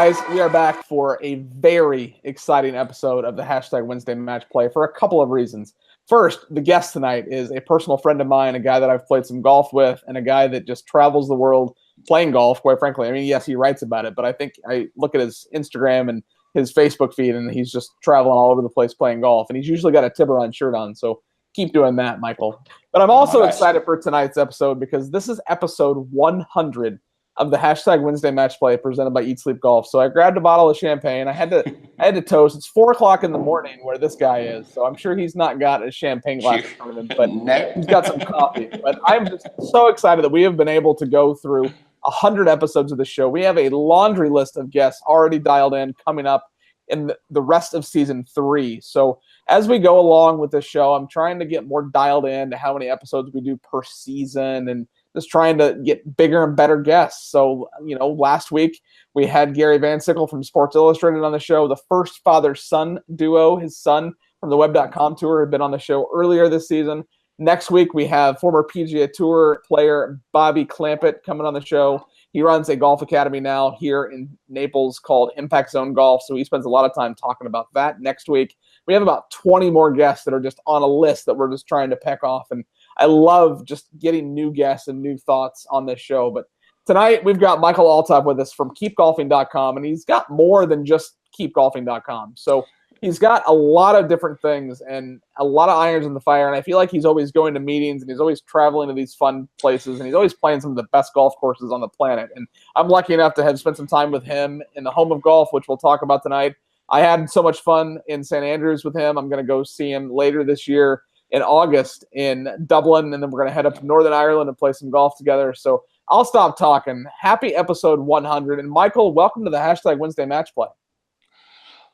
guys, we are back for a very exciting episode of the Hashtag Wednesday Match Play for a couple of reasons. First, the guest tonight is a personal friend of mine, a guy that I've played some golf with, and a guy that just travels the world playing golf, quite frankly. I mean, yes, he writes about it, but I think I look at his Instagram and his Facebook feed, and he's just traveling all over the place playing golf, and he's usually got a Tiburon shirt on, so keep doing that, Michael. But I'm also excited for tonight's episode because this is episode 100 of the Hashtag Wednesday Match Play presented by Eat Sleep Golf. So I grabbed a bottle of champagne. I had to toast. It's 4:00 in the morning where this guy is, so I'm sure he's not got a champagne glass in front of him, but he's got some coffee. But I'm just so excited that we have been able to go through 100 episodes of the show. We have a laundry list of guests already dialed in coming up in the rest of season 3. So as we go along with this show, I'm trying to get more dialed in to how many episodes we do per season and just trying to get bigger and better guests. So, last week we had Gary Van Sickle from Sports Illustrated on the show, the first father-son duo. His son from the Web.com tour had been on the show earlier this season. Next week we have former PGA Tour player Bobby Clampett coming on the show. He runs a golf academy now here in Naples called Impact Zone Golf, so he spends a lot of time talking about that. Next week we have about 20 more guests that are just on a list that we're just trying to peck off, and I love just getting new guests and new thoughts on this show. But tonight we've got Michael Althoff with us from keepgolfing.com, and he's got more than just keepgolfing.com. So he's got a lot of different things and a lot of irons in the fire, and I feel like he's always going to meetings and he's always traveling to these fun places, and he's always playing some of the best golf courses on the planet. And I'm lucky enough to have spent some time with him in the home of golf, which we'll talk about tonight. I had so much fun in St. Andrews with him. I'm going to go see him later this year in August in Dublin, and then we're going to head up to Northern Ireland and play some golf together. So I'll stop talking. Happy episode 100. And Michael, welcome to the Hashtag Wednesday Match Play.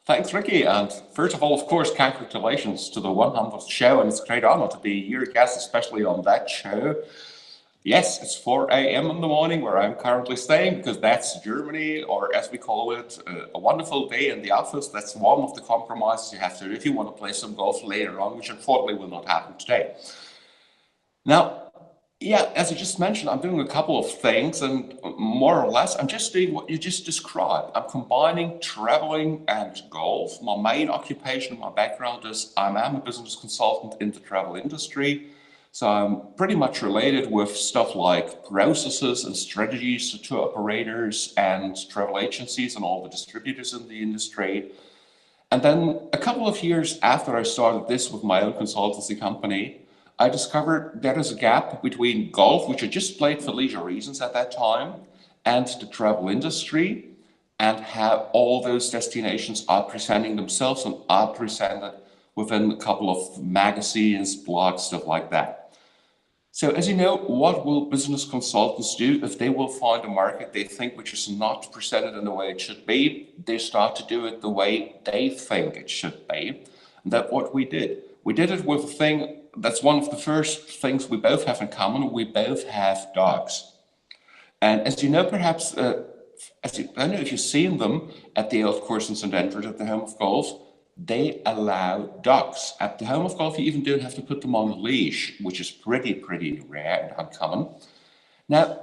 Thanks, Ricky. And first of all, of course, congratulations to the 100th show. And it's a great honor to be your guest, especially on that show. Yes, it's 4 a.m. in the morning where I'm currently staying because that's Germany, or as we call it, a wonderful day in the office. That's one of the compromises you have to do if you want to play some golf later on, which unfortunately will not happen today. Now, yeah, as I just mentioned, I'm doing a couple of things, and more or less, I'm just doing what you just described. I'm combining traveling and golf. My main occupation, my background is I'm a business consultant in the travel industry. So I'm pretty much related with stuff like processes and strategies to tour operators and travel agencies and all the distributors in the industry. And then a couple of years after I started this with my own consultancy company, I discovered there is a gap between golf, which I just played for leisure reasons at that time, and the travel industry, and how all those destinations are presenting themselves and are presented within a couple of magazines, blogs, stuff like that. So as you know, what will business consultants do if they will find a market they think which is not presented in the way it should be? They start to do it the way they think it should be. And that's what we did. We did it with a thing that's one of the first things we both have in common. We both have dogs. And as you know, perhaps, I don't know if you've seen them at the Old Course in St. Andrews at the Home of Golf. They allow dogs. At the Home of Golf, you even don't have to put them on a leash, which is pretty rare and uncommon. Now,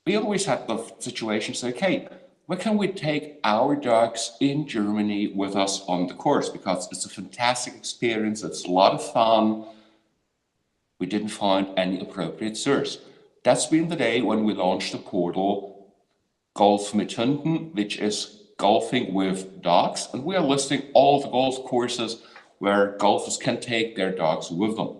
we always had the situation, so, okay, where can we take our dogs in Germany with us on the course? Because it's a fantastic experience, it's a lot of fun. We didn't find any appropriate source. That's been the day when we launched the portal Golf mit Hunden, which is golfing with dogs, and we are listing all the golf courses where golfers can take their dogs with them.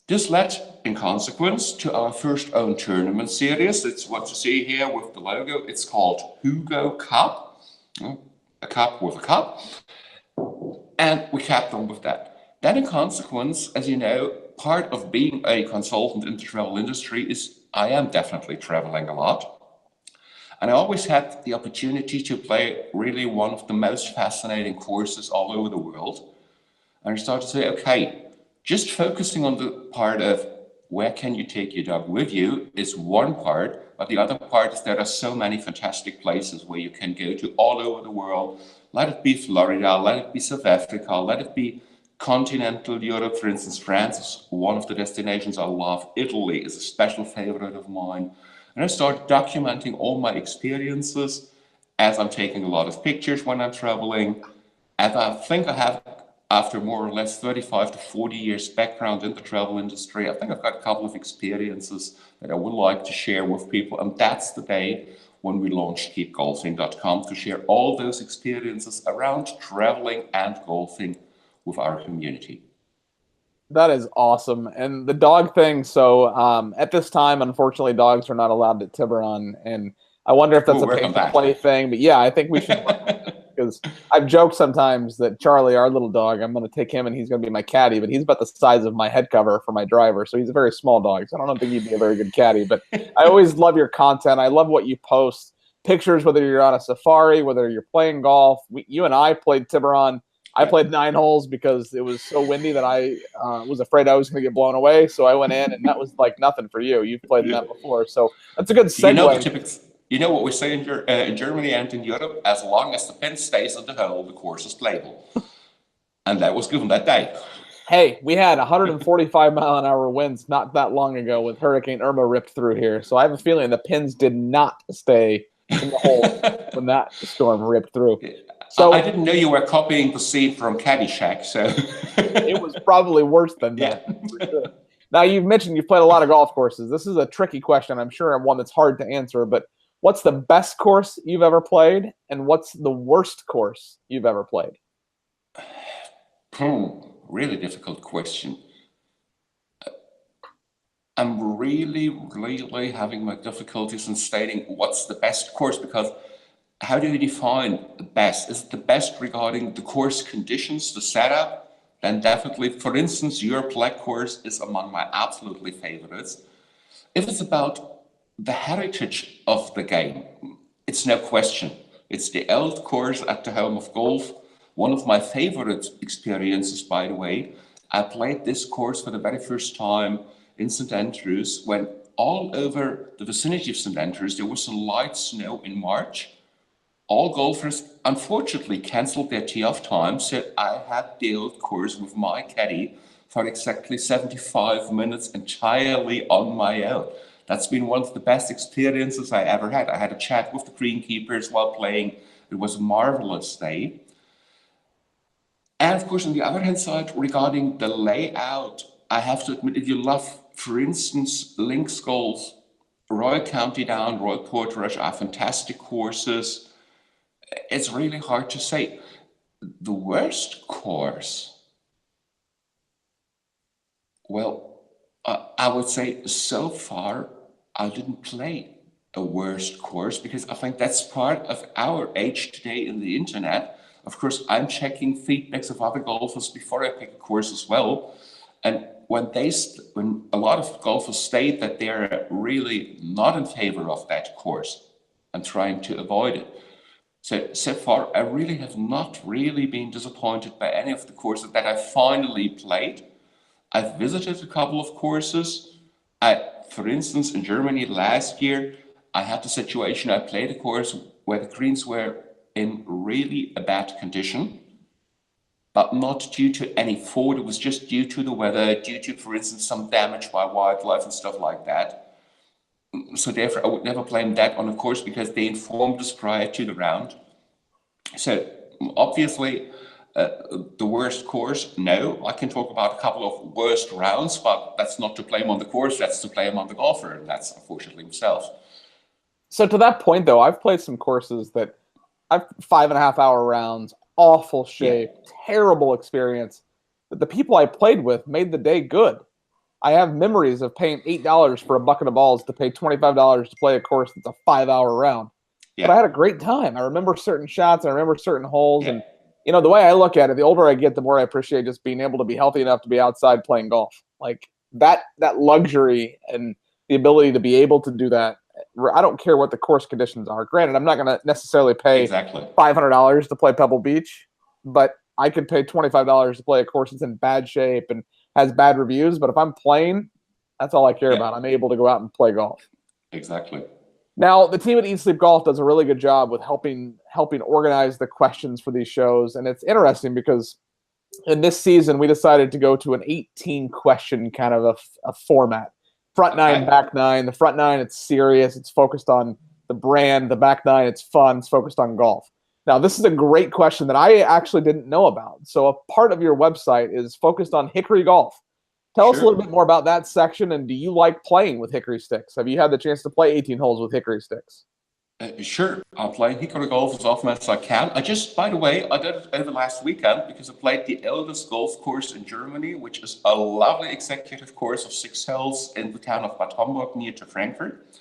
This led, in consequence, to our first own tournament series. It's what you see here with the logo. It's called Hugo Cup, a cup with a cup, and we kept on with that. Then, in consequence, as you know, part of being a consultant in the travel industry is I am definitely traveling a lot. And I always had the opportunity to play really one of the most fascinating courses all over the world. And I started to say, okay, just focusing on the part of where can you take your dog with you is one part, but the other part is there are so many fantastic places where you can go to all over the world. Let it be Florida, let it be South Africa, let it be continental Europe. For instance, France is one of the destinations I love. Italy is a special favorite of mine. And I started documenting all my experiences as I'm taking a lot of pictures when I'm traveling, and I think I have, after more or less 35 to 40 years background in the travel industry, I think I've got a couple of experiences that I would like to share with people. And that's the day when we launched keepgolfing.com, to share all those experiences around traveling and golfing with our community. That is awesome. And the dog thing, so at this time, unfortunately, dogs are not allowed at Tiburon. And I wonder if that's a pay-for-play thing. But yeah, I think we should work on that, because I've joked sometimes that Charlie, our little dog, I'm going to take him and he's going to be my caddy, but he's about the size of my head cover for my driver. So he's a very small dog. So I don't think he'd be a very good caddy. But I always love your content. I love what you post. Pictures, whether you're on a safari, whether you're playing golf. You and I played Tiburon. I played 9 holes because it was so windy that I was afraid I was going to get blown away. So I went in, and that was like nothing for you. You've played in that before. So that's a good segue. You know what we say in Germany and in Europe? As long as the pin stays on the hole, the course is playable. And that was given that day. Hey, we had 145-mile-an-hour winds not that long ago with Hurricane Irma ripped through here. So I have a feeling the pins did not stay in the hole when that storm ripped through. So I didn't know you were copying the scene from Caddyshack, so it was probably worse than that. For sure. Now, you've mentioned you've played a lot of golf courses. This is a tricky question, I'm sure, and one that's hard to answer, but what's the best course you've ever played, and what's the worst course you've ever played? Really difficult question. I'm really having my difficulties in stating what's the best course, because how do you define the best? Is it the best regarding the course conditions, the setup? Then definitely, for instance, your Black course is among my absolutely favorites. If it's about the heritage of the game, it's no question. It's the old course at the home of golf. One of my favorite experiences, by the way. I played this course for the very first time in St. Andrews, when all over the vicinity of St. Andrews there was some light snow in March. All golfers, unfortunately, canceled their tee-off time, so I had the old course with my caddy for exactly 75 minutes entirely on my own. That's been one of the best experiences I ever had. I had a chat with the greenkeepers while playing. It was a marvelous day. And of course, on the other hand side, regarding the layout, I have to admit, if you love, for instance, links golf, Royal County Down, Royal Portrush are fantastic courses. It's really hard to say. The worst course, well, I would say so far I didn't play a worst course, because I think that's part of our age today in the internet. Of course, I'm checking feedbacks of other golfers before I pick a course as well. And when a lot of golfers state that they're really not in favor of that course and trying to avoid it. So far, I really have not really been disappointed by any of the courses that I finally played. I've visited a couple of courses. For instance, in Germany last year, I had the situation, I played a course where the greens were in really a bad condition, but not due to any fault. It was just due to the weather, due to, for instance, some damage by wildlife and stuff like that. So therefore, I would never blame that on a course, because they informed us prior to the round. So obviously, the worst course, no. I can talk about a couple of worst rounds, but that's not to blame on the course, that's to blame on the golfer, and that's unfortunately himself. So to that point, though, I've played some courses that I've 5.5-hour rounds, awful shape, terrible experience, but the people I played with made the day good. I have memories of paying $8 for a bucket of balls to pay $25 to play a course that's a 5-hour round. Yeah. But I had a great time. I remember certain shots. I remember certain holes. Yeah. And, you know, the way I look at it, the older I get, the more I appreciate just being able to be healthy enough to be outside playing golf. Like that luxury and the ability to be able to do that. I don't care what the course conditions are. Granted, I'm not going to necessarily pay $500 to play Pebble Beach, but I could pay $25 to play a course that's in bad shape and has bad reviews. But if I'm playing, that's all I care about. I'm able to go out and play golf. Exactly. Now, the team at Eat Sleep Golf does a really good job with helping organize the questions for these shows. And it's interesting because in this season, we decided to go to an 18-question kind of a format. Front nine, back nine. The front nine, it's serious. It's focused on the brand, the back nine. It's fun. It's focused on golf. Now, this is a great question that I actually didn't know about. So a part of your website is focused on hickory golf. Tell us a little bit more about that section, and do you like playing with hickory sticks? Have you had the chance to play 18 holes with hickory sticks? Sure, I'll play hickory golf as often as I can. By the way, I did it over last weekend because I played the eldest golf course in Germany, which is a lovely executive course of 6 holes in the town of Bad Homburg near to Frankfurt.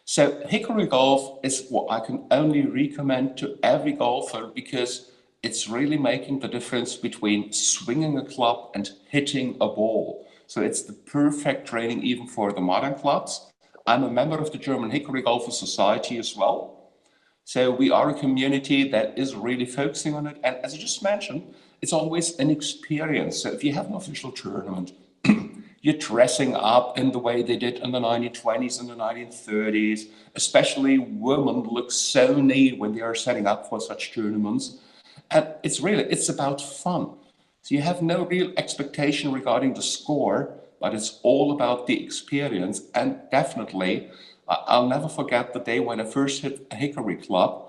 So hickory golf is what I can only recommend to every golfer because it's really making the difference between swinging a club and hitting a ball. So it's the perfect training even for the modern clubs. I'm a member of the German Hickory Golfers Society as well. So we are a community that is really focusing on it. And as I just mentioned, it's always an experience. So if you have an official tournament, you're dressing up in the way they did in the 1920s and the 1930s. Especially women look so neat when they are setting up for such tournaments. And it's about fun. So you have no real expectation regarding the score, but it's all about the experience. And definitely, I'll never forget the day when I first hit a hickory club.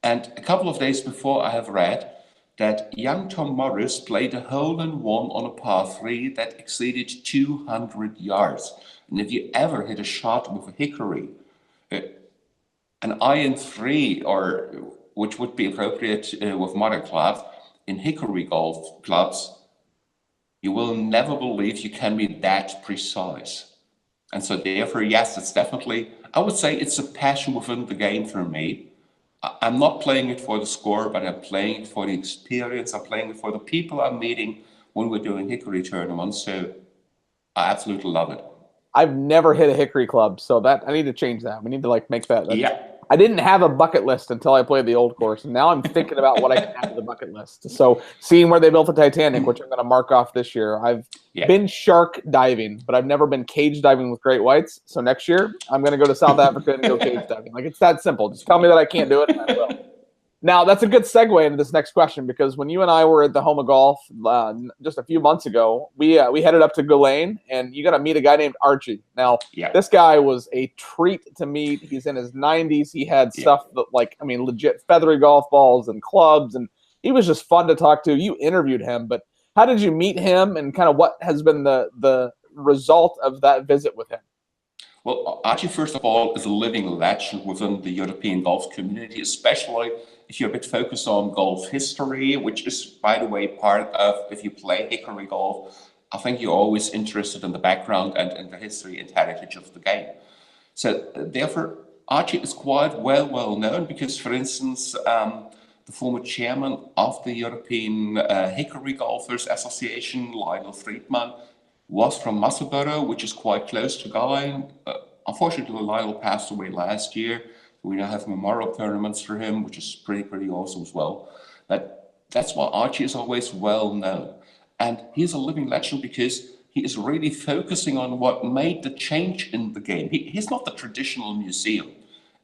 And a couple of days before, I have read that young Tom Morris played a hole-in-one on a par 3 that exceeded 200 yards. And if you ever hit a shot with a hickory, an iron 3, or which would be appropriate with modern clubs, in hickory golf clubs, you will never believe you can be that precise. And so therefore, yes, it's definitely, I would say it's a passion within the game for me. I'm not playing it for the score, but I'm playing it for the experience. I'm playing it for the people I'm meeting when we're doing hickory tournaments. So I absolutely love it. I've never hit a hickory club, so that I need to change that. We need to like make that. Yeah. I didn't have a bucket list until I played the old course, and now I'm thinking about what I can add to the bucket list. So seeing where they built the Titanic, which I'm going to mark off this year. I've been shark diving, but I've never been cage diving with great whites. So next year, I'm going to go to South Africa and go cage diving. Like, it's that simple. Just tell me that I can't do it, and I will. Now, that's a good segue into this next question, because when you and I were at the Home of Golf just a few months ago, we headed up to Ghislaine, and you got to meet a guy named Archie. Now, this guy was a treat to meet. He's in his 90s. He had stuff that, like, I mean, legit feathery golf balls and clubs, and he was just fun to talk to. You interviewed him, but how did you meet him, and kind of what has been the result of that visit with him? Well, Archie, first of all, is a living legend within the European golf community, especially if you're a bit focused on golf history, which is, by the way, part of, if you play hickory golf, I think you're always interested in the background and in the history and heritage of the game. So therefore, Archie is quite well known because, for instance, the former chairman of the European Hickory Golfers Association, Lionel Friedman, was from Musselburgh, which is quite close to Guyane. Unfortunately, Lionel passed away last year. We now have memorial tournaments for him, which is pretty awesome as well. But that's why Archie is always well known. And he's a living legend because he is really focusing on what made the change in the game. He's not the traditional museum.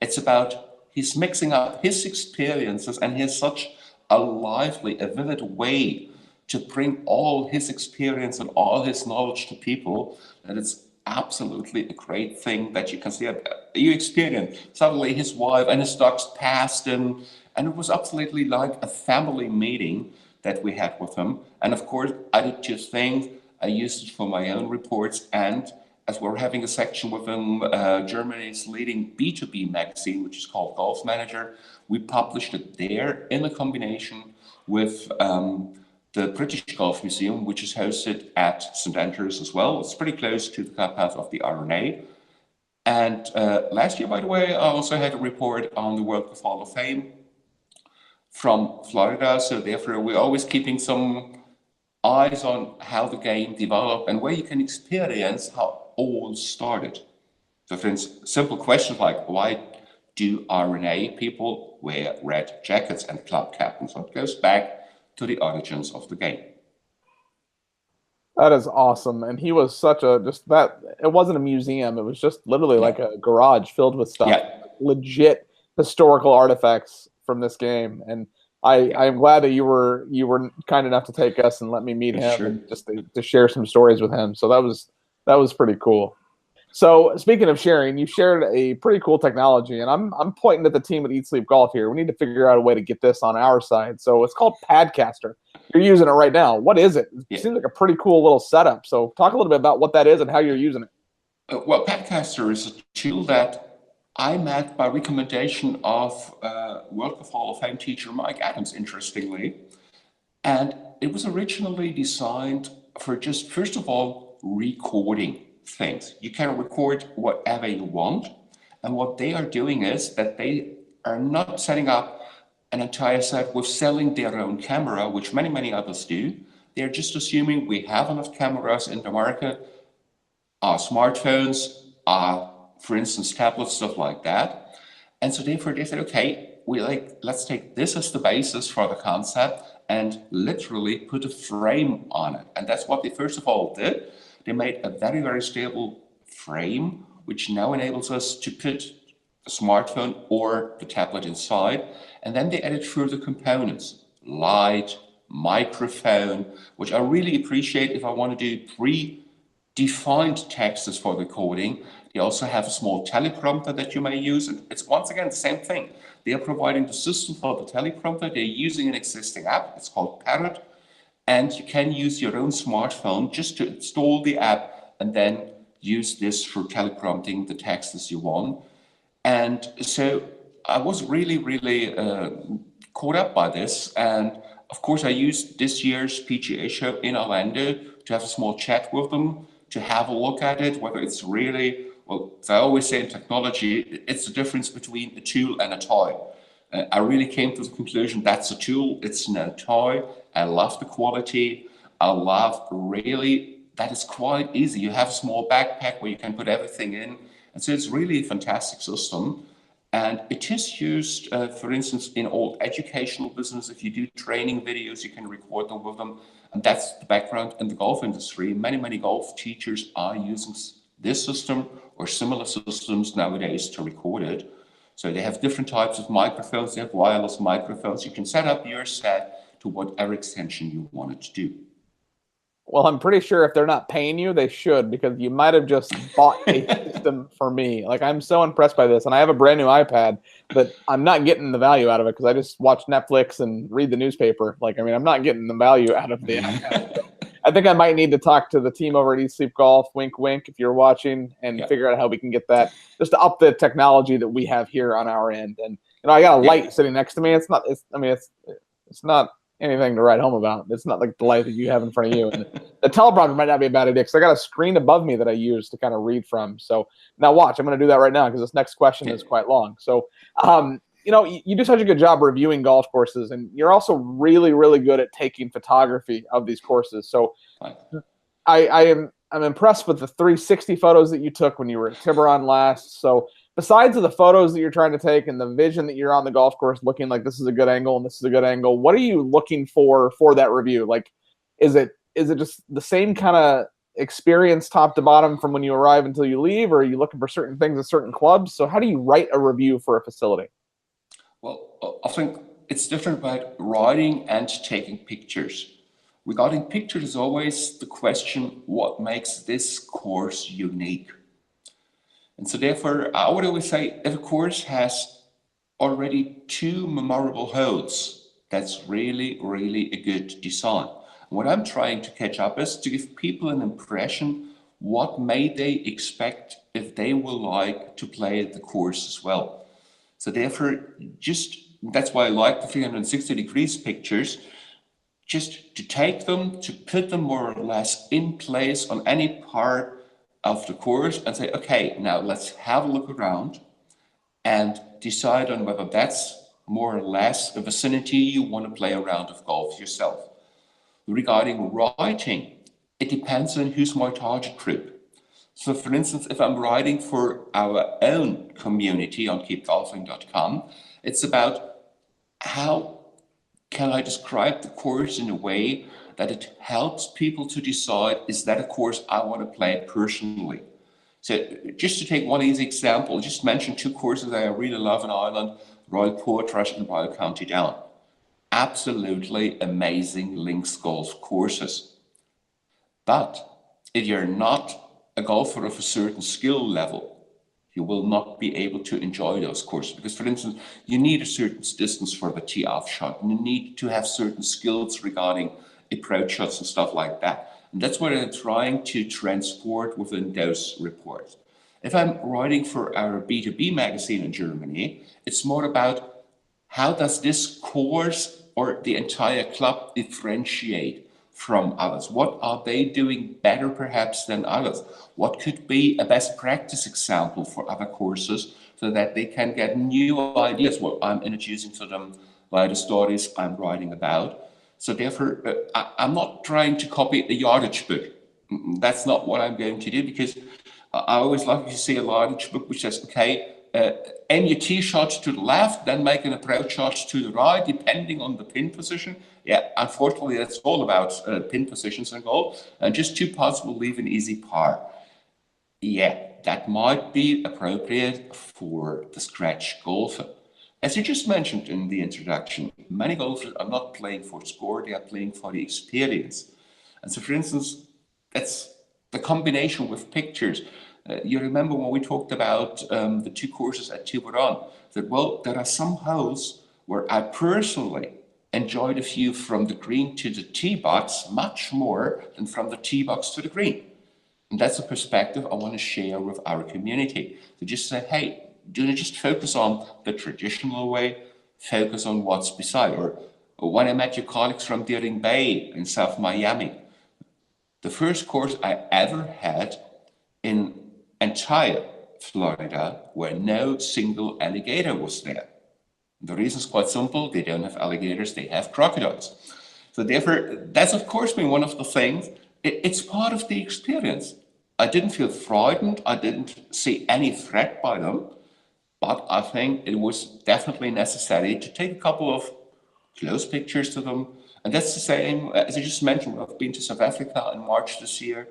It's about, he's mixing up his experiences, and he has such a lively, a vivid way to bring all his experience and all his knowledge to people, that it's absolutely a great thing that you can see. You experience suddenly his wife and his dogs passed, and it was absolutely like a family meeting that we had with him. And of course, I did 2 things. I used it for my own reports, and as we're having a section within Germany's leading B2B magazine, which is called Golf Manager, we published it there in a combination with the British Golf Museum, which is hosted at St Andrews as well. It's pretty close to the clubhouse of the RNA. And last year, by the way, I also had a report on the World Golf Hall of Fame from Florida. So therefore, we're always keeping some eyes on how the game developed and where you can experience how all started. So for instance, simple questions like, why do RNA people wear red jackets and club captains? So it goes back to the origins of the game. That is awesome. And he was such a, just that, it wasn't a museum. It was just literally like a garage filled with stuff, legit historical artifacts from this game. And I'm glad that you were kind enough to take us and let me meet him and just to share some stories with him. So that was pretty cool. So speaking of sharing, you shared a pretty cool technology, and I'm pointing at the team at Eat Sleep Golf here. We need to figure out a way to get this on our side. So it's called Padcaster. You're using it right now. What is it? It Yeah. seems like a pretty cool little setup. So talk a little bit about what that is and how you're using it. Well, Padcaster is a tool that I met by recommendation of World of Hall of Fame teacher Mike Adams, interestingly. And it was originally designed for just, first of all, recording things. You can record whatever you want. And what they are doing is that they are not setting up an entire set with selling their own camera, which many, many others do. They're just assuming we have enough cameras in the market, our smartphones, for instance, tablets, stuff like that. And so therefore they said, okay, let's take this as the basis for the concept and literally put a frame on it. And that's what they first of all did. They made a very, very stable frame, which now enables us to put the smartphone or the tablet inside. And then they added further components, light, microphone, which I really appreciate if I want to do predefined texts for recording. They also have a small teleprompter that you may use. And it's once again the same thing. They are providing the system for the teleprompter. They're using an existing app. It's called Parrot. And you can use your own smartphone just to install the app and then use this for teleprompting the text as you want. And so I was really, really caught up by this. And of course, I used this year's PGA show in Orlando to have a small chat with them, to have a look at it, whether it's really, well, as I always say in technology, it's the difference between a tool and a toy. I really came to the conclusion that's a tool, it's no toy. I love the quality. I love really that it's quite easy. You have a small backpack where you can put everything in. And so it's really a fantastic system. And it is used, for instance, in all educational business. If you do training videos, you can record them with them. And that's the background in the golf industry. Many, many golf teachers are using this system or similar systems nowadays to record it. So they have different types of microphones. They have wireless microphones. You can set up your set to whatever extension you want it to do. Well, I'm pretty sure if they're not paying you, they should, because you might have just bought a system for me. Like, I'm so impressed by this, and I have a brand new iPad, but I'm not getting the value out of it because I just watch Netflix and read the newspaper. Like, I mean, I'm not getting the value out of the iPad. I think I might need to talk to the team over at Eat Sleep Golf, wink, wink, if you're watching, and figure out how we can get that, just to up the technology that we have here on our end. And, you know, I got a light sitting next to me. It's not anything to write home about. It's not like the light that you have in front of you. And the teleprompter might not be a bad idea because I got a screen above me that I use to kind of read from. So now watch, I'm going to do that right now because this next question is quite long. So, you know, you do such a good job reviewing golf courses, and you're also really, really good at taking photography of these courses. So I'm impressed with the 360 photos that you took when you were at Tiburon last. So besides the photos that you're trying to take and the vision that you're on the golf course looking like this is a good angle and this is a good angle, what are you looking for that review? Like, is it just the same kind of experience top to bottom from when you arrive until you leave, or are you looking for certain things at certain clubs? So how do you write a review for a facility? Well, I think it's different about writing and taking pictures. Regarding pictures is always the question, what makes this course unique? And so therefore, I would always say if a course has already 2 memorable holes, that's really, really a good design. And what I'm trying to catch up is to give people an impression, what may they expect if they will like to play the course as well. So therefore, that's why I like the 360 degrees pictures, just to take them, to put them more or less in place on any part of the course and say, okay, now let's have a look around and decide on whether that's more or less a vicinity you want to play a round of golf yourself. Regarding writing, it depends on who's my target group. So for instance, if I'm writing for our own community on keepgolfing.com, it's about how can I describe the course in a way that it helps people to decide, is that a course I want to play personally? So just to take one easy example, just mention 2 courses that I really love in Ireland, Royal Portrush and Royal County Down. Absolutely amazing links golf courses. But if you're not a golfer of a certain skill level, you will not be able to enjoy those courses. Because, for instance, you need a certain distance for the tee off shot. You need to have certain skills regarding approach shots and stuff like that. And that's what I'm trying to transport within those reports. If I'm writing for our B2B magazine in Germany, it's more about how does this course or the entire club differentiate from others? What are they doing better perhaps than others? What could be a best practice example for other courses so that they can get new ideas, what I'm introducing to them by the stories I'm writing about. So therefore, I'm not trying to copy the yardage book. That's not what I'm going to do, because I always like to see a yardage book which says, okay, aim your tee shot to the left, then make an approach shot to the right, depending on the pin position. Yeah, unfortunately, that's all about pin positions in golf. And just 2 putts will leave an easy par. Yeah, that might be appropriate for the scratch golfer. As you just mentioned in the introduction, many golfers are not playing for score, they are playing for the experience. And so, for instance, that's the combination with pictures. You remember when we talked about the 2 courses at Tiburon, that, well, there are some holes where I personally enjoy the view from the green to the tee box much more than from the tee box to the green. And that's a perspective I want to share with our community. To just say, hey, do not just focus on the traditional way, focus on what's beside. Or when I met your colleagues from Deering Bay in South Miami, the first course I ever had in entire Florida where no single alligator was there. The reason is quite simple. They don't have alligators, they have crocodiles. So therefore, that's of course been one of the things. It's part of the experience. I didn't feel frightened. I didn't see any threat by them. But I think it was definitely necessary to take a couple of close pictures to them. And that's the same, as I just mentioned, I've been to South Africa in March this year.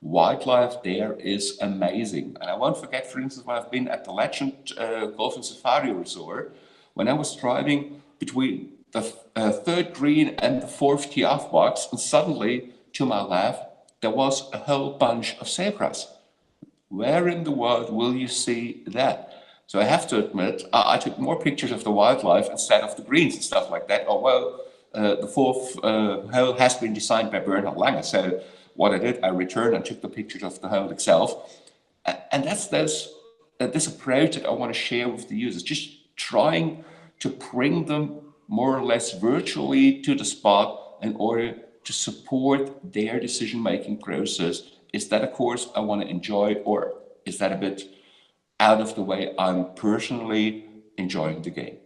Wildlife there is amazing. And I won't forget, for instance, when I've been at the Legend Golf and Safari Resort, when I was driving between the third green and the fourth tee off box, and suddenly to my left, there was a whole bunch of zebras. Where in the world will you see that? So I have to admit, I took more pictures of the wildlife instead of the greens and stuff like that. Oh, well, the fourth hole has been designed by Bernhard Langer. So what I did, I returned and took the pictures of the hole itself. And that's this approach that I want to share with the users, just trying to bring them more or less virtually to the spot in order to support their decision-making process. Is that a course I want to enjoy, or is that a bit out of the way I'm personally enjoying the game?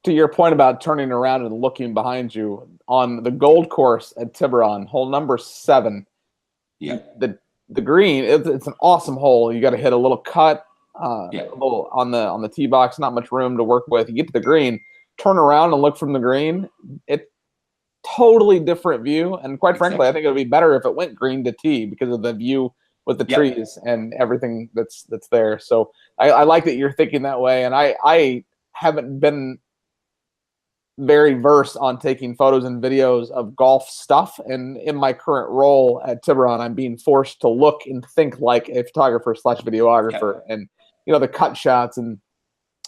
To your point about turning around and looking behind you, on the gold course at Tiburon, hole number 7, Yeah. The green, it's an awesome hole. You got to hit a little cut, Yeah. a little on the tee box, not much room to work with. You get to the green, turn around and look from the green. It's totally different view, and quite frankly, I think it would be better if it went green to tee because of the view with the trees and everything that's there. So I like that you're thinking that way, and I haven't been very versed on taking photos and videos of golf stuff, and in my current role at Tiburon, I'm being forced to look and think like a photographer / videographer, and the cut shots and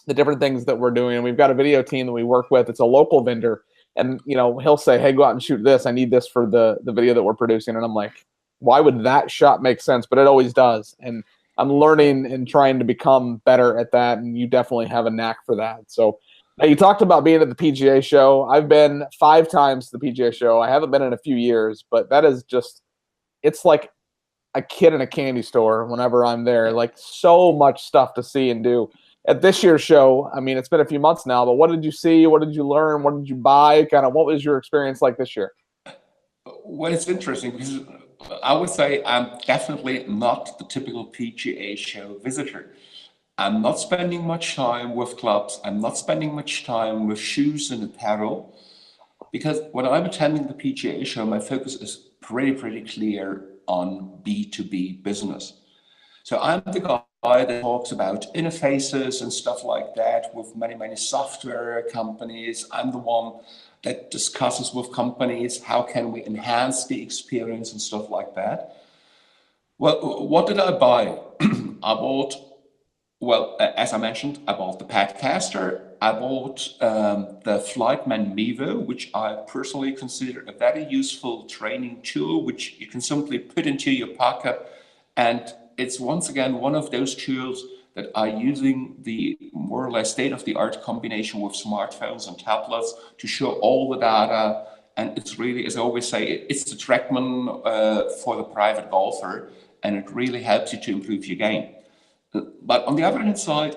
the different things that we're doing. And we've got a video team that we work with. It's a local vendor, and he'll say, hey, go out and shoot this, I need this for the video that we're producing. And I'm like, why would that shot make sense? But it always does. And I'm learning and trying to become better at that, and you definitely have a knack for that. So now, you talked about being at the PGA show. I've been 5 times to the PGA show. I haven't been in a few years, but that is just, it's like a kid in a candy store whenever I'm there. Like, so much stuff to see and do. At this year's show, I mean, it's been a few months now, but what did you see? What did you learn? What did you buy? Kind of what was your experience like this year? Well, it's interesting because I would say I'm definitely not the typical PGA show visitor. I'm not spending much time with clubs. I'm not spending much time with shoes and apparel, because when I'm attending the PGA show, my focus is pretty clear on B2B business. So I'm the guy that talks about interfaces and stuff like that with many software companies. I'm the one that discusses with companies how can we enhance the experience and stuff like that. Well, what did I buy? I bought, well, as I mentioned, I bought the Padcaster. I bought the Flightman Mevo, which I personally consider a very useful training tool, which you can simply put into your pocket. And it's once again one of those tools that are using the more or less state-of-the-art combination with smartphones and tablets to show all the data. And it's really, as I always say, it's the Trackman for the private golfer, and it really helps you to improve your game. But on the other hand side,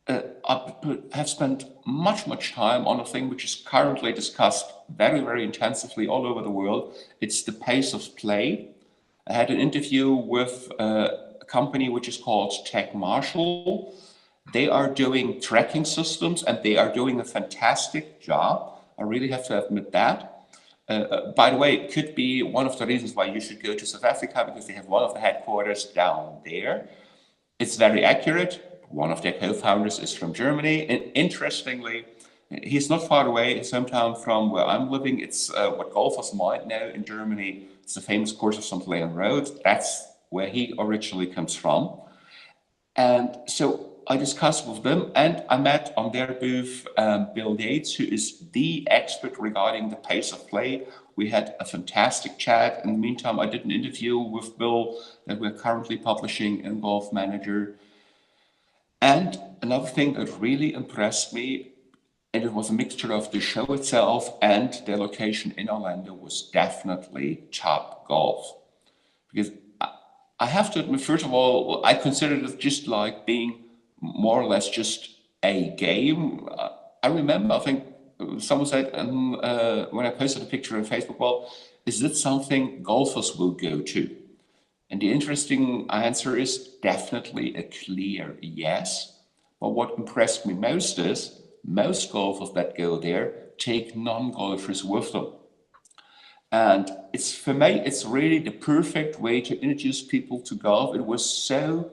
I have spent much time on a thing which is currently discussed very intensively all over the world. It's the pace of play. I had an interview with a company which is called Tech Marshall. They are doing tracking systems and they are doing a fantastic job. I really have to admit that. By the way, it could be one of the reasons why you should go to South Africa, because they have one of the headquarters down there. It's very accurate. One of their co-founders is from Germany. And interestingly, he's not far away, his hometown from where I'm living. It's what golfers might know in Germany. It's the famous course of St. Leon Road. That's where he originally comes from. And so I discussed with them, and I met on their booth Bill Yates, who is the expert regarding the pace of play. We had a fantastic chat. In the meantime, I did an interview with Bill that we're currently publishing in Golf Manager. And another thing that really impressed me, and it was a mixture of the show itself and their location in Orlando, was definitely Top Golf. Because I have to admit, first of all, I considered it just like being more or less just a game. I remember, I think someone said when I posted a picture on Facebook, well, is this something golfers will go to? And the interesting answer is definitely a clear yes. But what impressed me most is most golfers that go there take non-golfers with them. And it's, for me, it's really the perfect way to introduce people to golf. It was so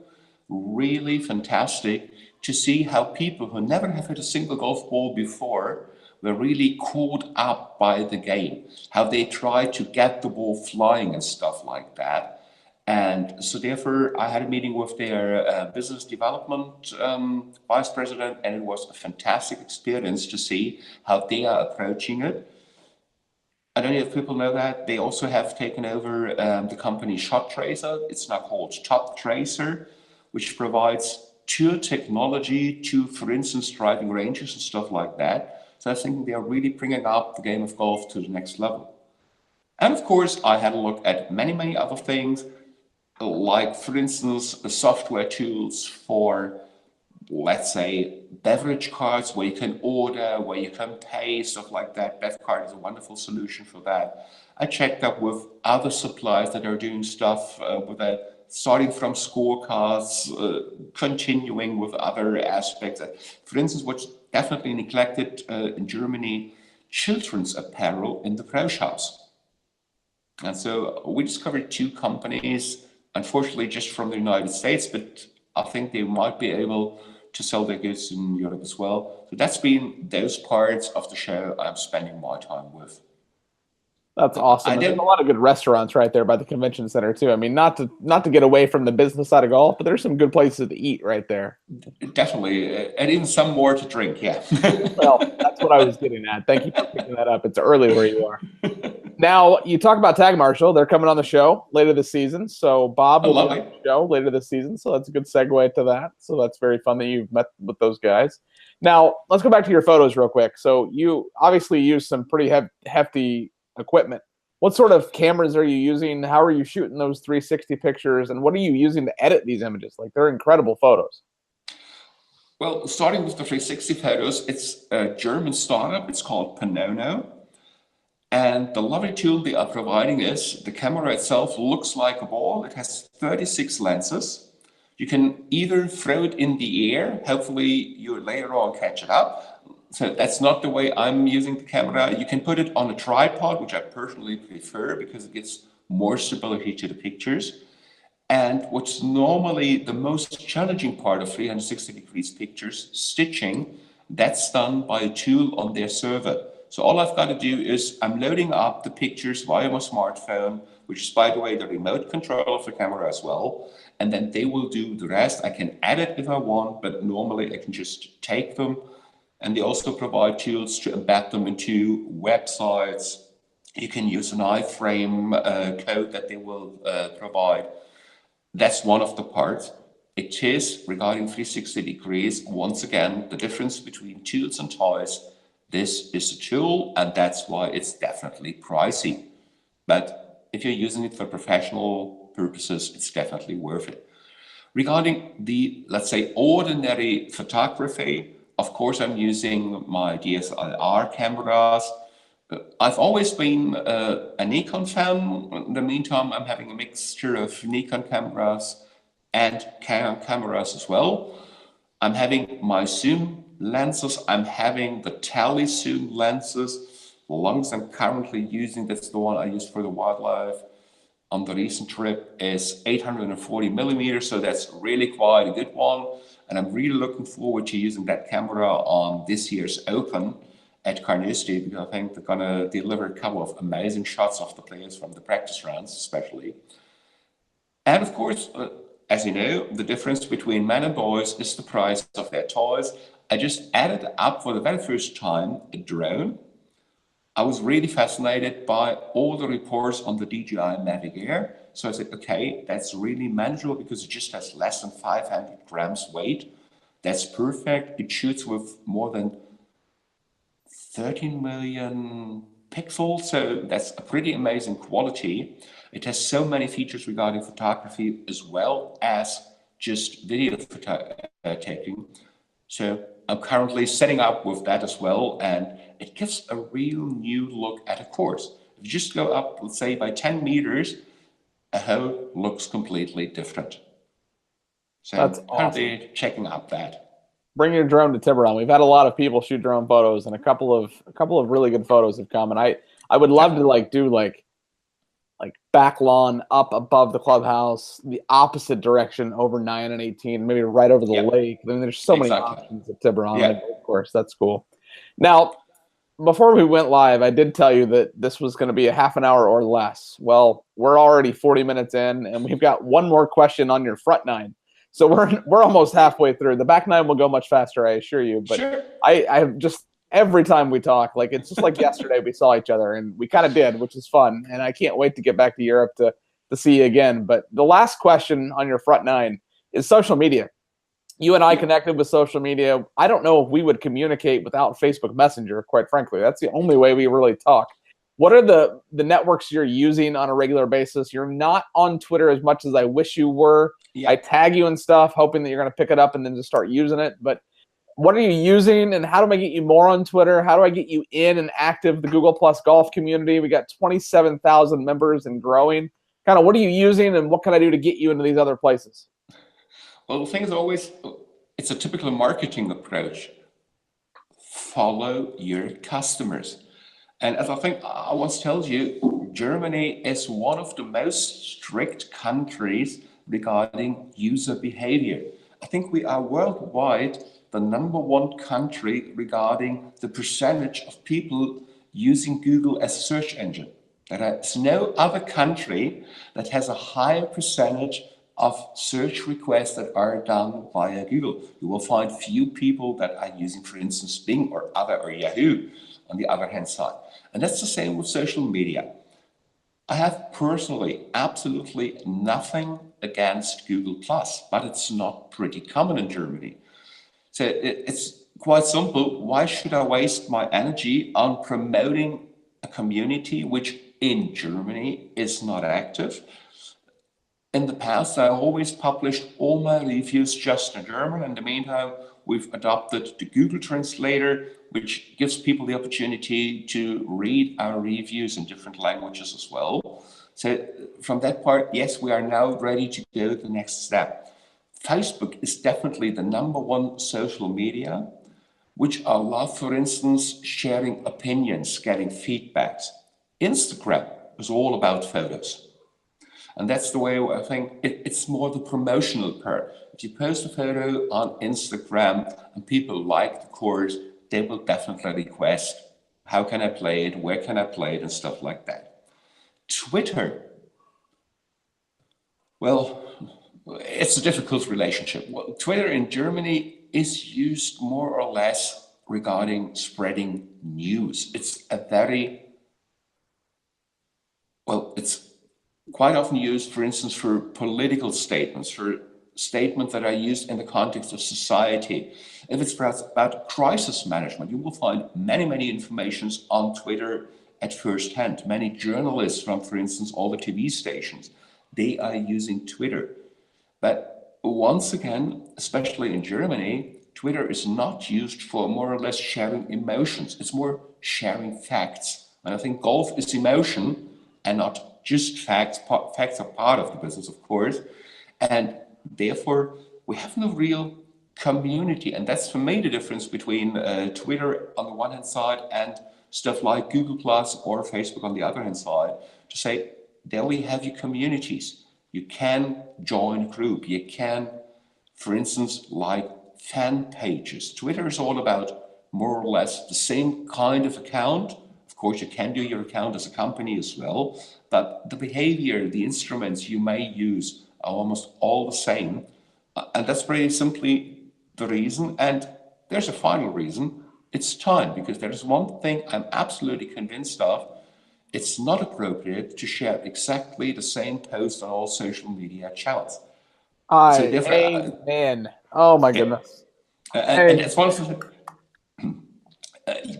really fantastic to see how people who never have hit a single golf ball before were really caught up by the game, how they try to get the ball flying and stuff like that. And so therefore, I had a meeting with their business development vice president, and it was a fantastic experience to see how they are approaching it. I don't know if people know that they also have taken over the company Shot Tracer. It's now called Top Tracer, which provides tour technology to, for instance, driving ranges and stuff like that. So I think they are really bringing up the game of golf to the next level. And of course, I had a look at many other things, like, for instance, the software tools for, let's say, beverage cards where you can order, where you can pay, stuff like that. BevCard is a wonderful solution for that. I checked up with other suppliers that are doing stuff with that, starting from scorecards, continuing with other aspects. For instance, what's definitely neglected in Germany, children's apparel in the pro shops. And so we discovered two companies, unfortunately just from the United States, but I think they might be able to sell their goods in Europe as well. So that's been those parts of the show I'm spending my time with. That's awesome. And there's a lot of good restaurants right there by the convention center too. I mean, not to get away from the business side of golf, but there's some good places to eat right there. Definitely, and even some more to drink. Yeah. Well, that's what I was getting at. Thank you for picking that up. It's early where you are. Now, you talk about Tag Marshall. They're coming on the show later this season. So Bob will be on the show later this season. So that's a good segue to that. So that's very fun that you've met with those guys. Now, let's go back to your photos real quick. So you obviously use some pretty hefty equipment. What sort of cameras are you using? How are you shooting those 360 pictures? And what are you using to edit these images? Like, they're incredible photos. Well, starting with the 360 photos, it's a German startup. It's called Panono. And the lovely tool they are providing is the camera itself looks like a ball. It has 36 lenses. You can either throw it in the air. Hopefully you later on catch it up. So that's not the way I'm using the camera. You can put it on a tripod, which I personally prefer because it gives more stability to the pictures. And what's normally the most challenging part of 360 degrees pictures, stitching, that's done by a tool on their server. So all I've got to do is I'm loading up the pictures via my smartphone. which is, by the way, the remote control of the camera as well. And then they will do the rest. I can edit if I want, but normally I can just take them. And they also provide tools to embed them into websites. You can use an iframe code that they will provide. That's one of the parts. It is, regarding 360 degrees, once again, the difference between tools and toys. This is a tool, and that's why it's definitely pricey. But if you're using it for professional purposes, it's definitely worth it. Regarding the, let's say, ordinary photography, of course, I'm using my DSLR cameras. I've always been a Nikon fan. In the meantime, I'm having a mixture of Nikon cameras and Canon cameras as well. I'm having my zoom lenses. I'm having the tele zoom lenses. The ones I'm currently using, that's the one I used for the wildlife on the recent trip, is 840 millimeters. So that's really quite a good one. And I'm really looking forward to using that camera on this year's Open at Carnoustie, because I think they're going to deliver a couple of amazing shots of the players from the practice rounds, especially. And of course, as you know, the difference between men and boys is the price of their toys. I just added up for the very first time a drone. I was really fascinated by all the reports on the DJI Mavic Air. So I said, okay, that's really manageable because it just has less than 500 grams weight. That's perfect. It shoots with more than 13 million pixels, so that's a pretty amazing quality. It has so many features regarding photography as well as just video taking. So I'm currently setting up with that as well, and it gives a real new look at a course. If you just go up, let's say, by 10 meters, a hole looks completely different. So That's I'm currently checking out that. Bring your drone to Tiburon. We've had a lot of people shoot drone photos, and a couple of really good photos have come. And I would love to do back lawn up above the clubhouse, the opposite direction over 9 and 18, maybe right over the lake. I mean, there's so many options at Tiburon. Yeah. Of course, that's cool. Now, before we went live, I did tell you that this was going to be a half an hour or less. Well, we're already 40 minutes in, and we've got one more question on your front nine. So we're almost halfway through. The back nine will go much faster, I assure you. But sure. I just, every time we talk, it's just like yesterday we saw each other, and we kind of did, which is fun. And I can't wait to get back to Europe to see you again. But the last question on your front nine is social media. You and I connected with social media. I don't know if we would communicate without Facebook Messenger, quite frankly. That's the only way we really talk. What are the networks you're using on a regular basis? You're not on Twitter as much as I wish you were. Yeah. I tag you and stuff, hoping that you're going to pick it up and then just start using it. But what are you using, and how do I get you more on Twitter? How do I get you in and active the Google Plus golf community? We got 27,000 members and growing. Kind of what are you using, and what can I do to get you into these other places? Well, the thing is always, it's a typical marketing approach. Follow your customers. And as I think I once told you, Germany is one of the most strict countries regarding user behavior. I think we are worldwide the #1 country regarding the percentage of people using Google as a search engine. There is no other country that has a higher percentage of search requests that are done via Google. You will find few people that are using, for instance, Bing or Yahoo on the other hand side. And that's the same with social media. I have personally absolutely nothing against Google+, but it's not pretty common in Germany. So it's quite simple. Why should I waste my energy on promoting a community which in Germany is not active? In the past, I always published all my reviews just in German. In the meantime, we've adopted the Google Translator, which gives people the opportunity to read our reviews in different languages as well. So from that part, yes, we are now ready to go to the next step. Facebook is definitely the #1 social media, which I love, for instance, sharing opinions, getting feedbacks. Instagram is all about photos. And that's the way I think it's more the promotional part. If you post a photo on Instagram and people like the course, they will definitely request, how can I play it? Where can I play it? And stuff like that. Twitter Well, it's a difficult relationship. Well, Twitter in Germany is used more or less regarding spreading news. It's a very, well, it's quite often used, for instance, for political statements, for statements that are used in the context of society. If it's perhaps about crisis management, you will find many informations on Twitter at first hand. Many journalists from, for instance, all the TV stations, they are using Twitter. But once again, especially in Germany, Twitter is not used for more or less sharing emotions. It's more sharing facts. And I think golf is emotion and not just facts. Facts are part of the business, of course. And therefore, we have no real community. And that's for me the difference between Twitter on the one hand side and stuff like Google Plus or Facebook on the other hand side, to say, there we have your communities. You can join a group. You can, for instance, like fan pages. Twitter is all about more or less the same kind of account. Of course, you can do your account as a company as well, but the behavior, the instruments you may use are almost all the same. And that's very simply the reason. And there's a final reason. It's time, because there is one thing I'm absolutely convinced of. It's not appropriate to share exactly the same post on all social media channels. Amen. Oh my goodness. And as well as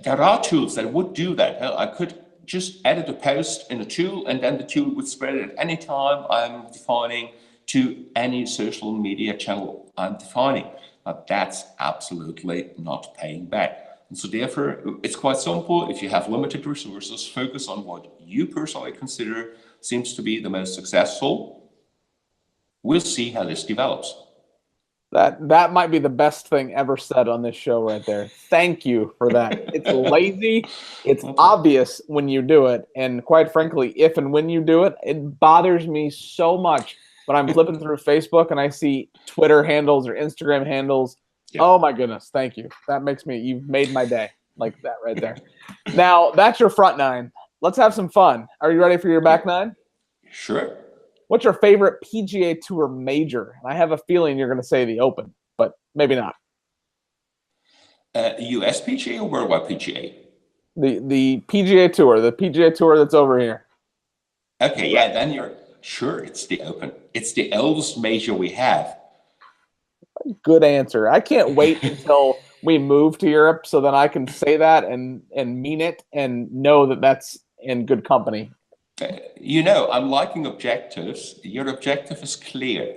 there are tools that would do that. I could just edit a post in a tool, and then the tool would spread it at any time I'm defining to any social media channel I'm defining. But that's absolutely not paying back. And so therefore, it's quite simple. If you have limited resources, focus on what you personally consider seems to be the most successful. We'll see how this develops. That might be the best thing ever said on this show right there. Thank you for that. It's lazy. It's obvious when you do it. And quite frankly, if and when you do it, it bothers me so much when I'm flipping through Facebook and I see Twitter handles or Instagram handles. Yeah. Oh my goodness. Thank you. That makes me, you've made my day, like that right there. Now, that's your front nine. Let's have some fun. Are you ready for your back nine? Sure. What's your favorite PGA Tour major? And I have a feeling you're going to say the Open, but maybe not. US PGA or Worldwide PGA? The PGA Tour, the PGA Tour that's over here. Okay, yeah, then you're sure it's the Open. It's the oldest major we have. Good answer. I can't wait until we move to Europe so that I can say that and mean it and know that that's in good company. You know, I'm liking objectives. Your objective is clear.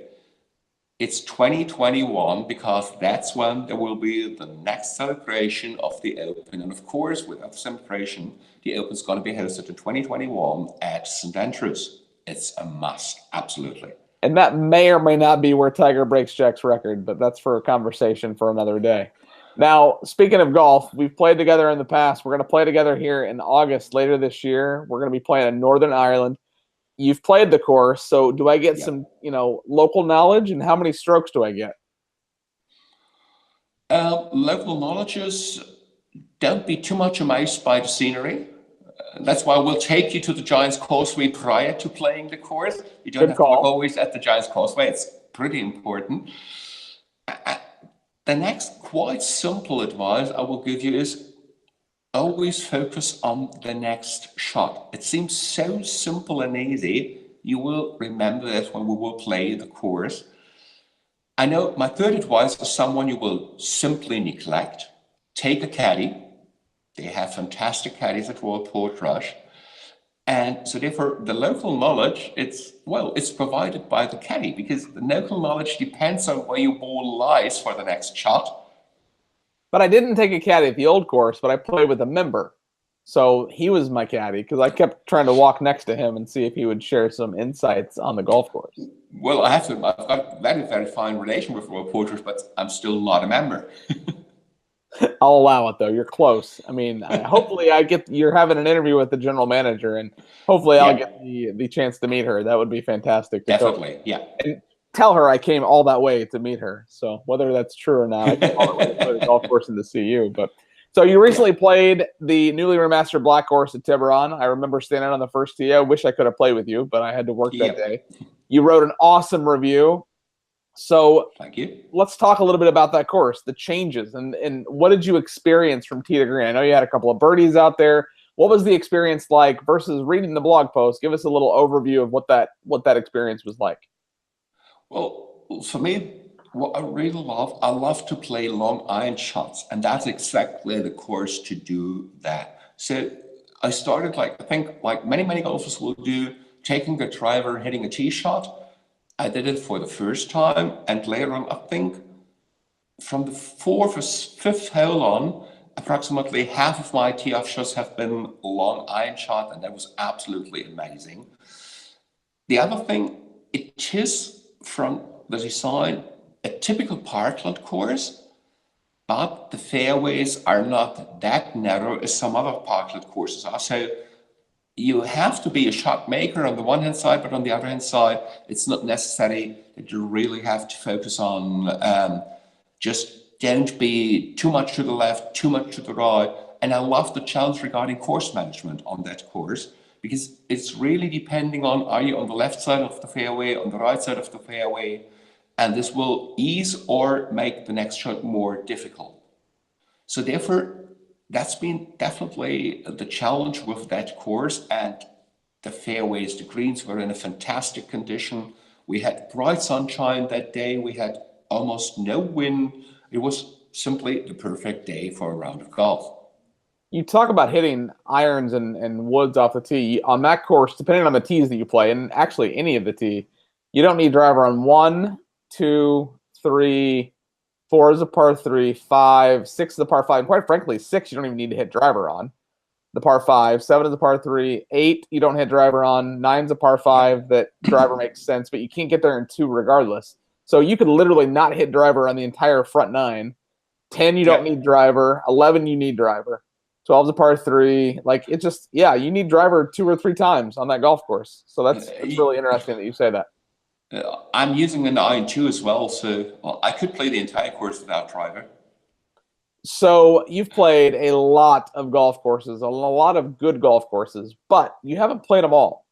It's 2021 because that's when there will be the next celebration of the Open. And of course, without the celebration, the Open is going to be hosted in 2021 at St. Andrews. It's a must, absolutely. And that may or may not be where Tiger breaks Jack's record, but that's for a conversation for another day. Now, speaking of golf, we've played together in the past. We're going to play together here in August later this year. We're going to be playing in Northern Ireland. You've played the course, so do I get some, local knowledge, and how many strokes do I get? Local knowledge is, don't be too much amazed by the scenery. That's why we'll take you to the Giants Causeway prior to playing the course. You don't have to look always at the Giants Causeway. It's pretty important. The next quite simple advice I will give you is always focus on the next shot. It seems so simple and easy. You will remember that when we will play the course. I know my third advice is someone you will simply neglect. Take a caddy. They have fantastic caddies at Royal Portrush. And so therefore, the local knowledge, it's provided by the caddy, because the local knowledge depends on where your ball lies for the next shot. But I didn't take a caddy at the old course, but I played with a member. So he was my caddy because I kept trying to walk next to him and see if he would share some insights on the golf course. Well, I've got a very, very fine relation with Royal Portrush, but I'm still not a member. I'll allow it, though. You're close. I mean, hopefully you're having an interview with the general manager, and hopefully I'll get the chance to meet her. That would be fantastic. Definitely, yeah. And tell her I came all that way to meet her. So whether that's true or not, I came all the way to the golf course and to see you. But so you recently played the newly remastered black course at Tiburon. I remember standing on the first tee. I wish I could have played with you, but I had to work that day. You wrote an awesome review. So Thank you. let's talk a little bit about that course, the changes, and what did you experience from tee to green? I know you had a couple of birdies out there. What was the experience like versus reading the blog post? Give us a little overview of what that experience was like. Well, for me, what I really love, I love to play long iron shots, and that's exactly the course to do that. So I started I think like many golfers will do, taking the driver, hitting a tee shot. I did it for the first time, and later on, I think from the fourth or fifth hole on, approximately half of my tee off shots have been long iron shot, and that was absolutely amazing. The other thing, it is from the design a typical parkland course, but the fairways are not that narrow as some other parkland courses are. So you have to be a shot maker on the one hand side, but on the other hand side, it's not necessary that you really have to focus on just don't be too much to the left, too much to the right. And I love the challenge regarding course management on that course, because it's really depending on, are you on the left side of the fairway, on the right side of the fairway, and this will ease or make the next shot more difficult. So therefore, that's been definitely the challenge with that course. And the fairways, the greens were in a fantastic condition. We had bright sunshine that day. We had almost no wind. It was simply the perfect day for a round of golf. You talk about hitting irons and woods off the tee. On that course, depending on the tees that you play, and actually any of the tee, you don't need driver on 1, 2, 3, 4 is a par 3, 5, 6 is a par 5. And quite frankly, 6 you don't even need to hit driver on. The par 5, 7 is a par 3, 8 you don't hit driver on, 9 is a par 5 that driver makes sense, but you can't get there in 2 regardless. So you could literally not hit driver on the entire front 9. 10 you don't need driver, 11 you need driver. 12 is a par 3. Like, it just, yeah, you need driver 2 or 3 times on that golf course. So that's really interesting that you say that. I'm using an iron 2 as well, so I could play the entire course without driver. So you've played a lot of golf courses, a lot of good golf courses, but you haven't played them all.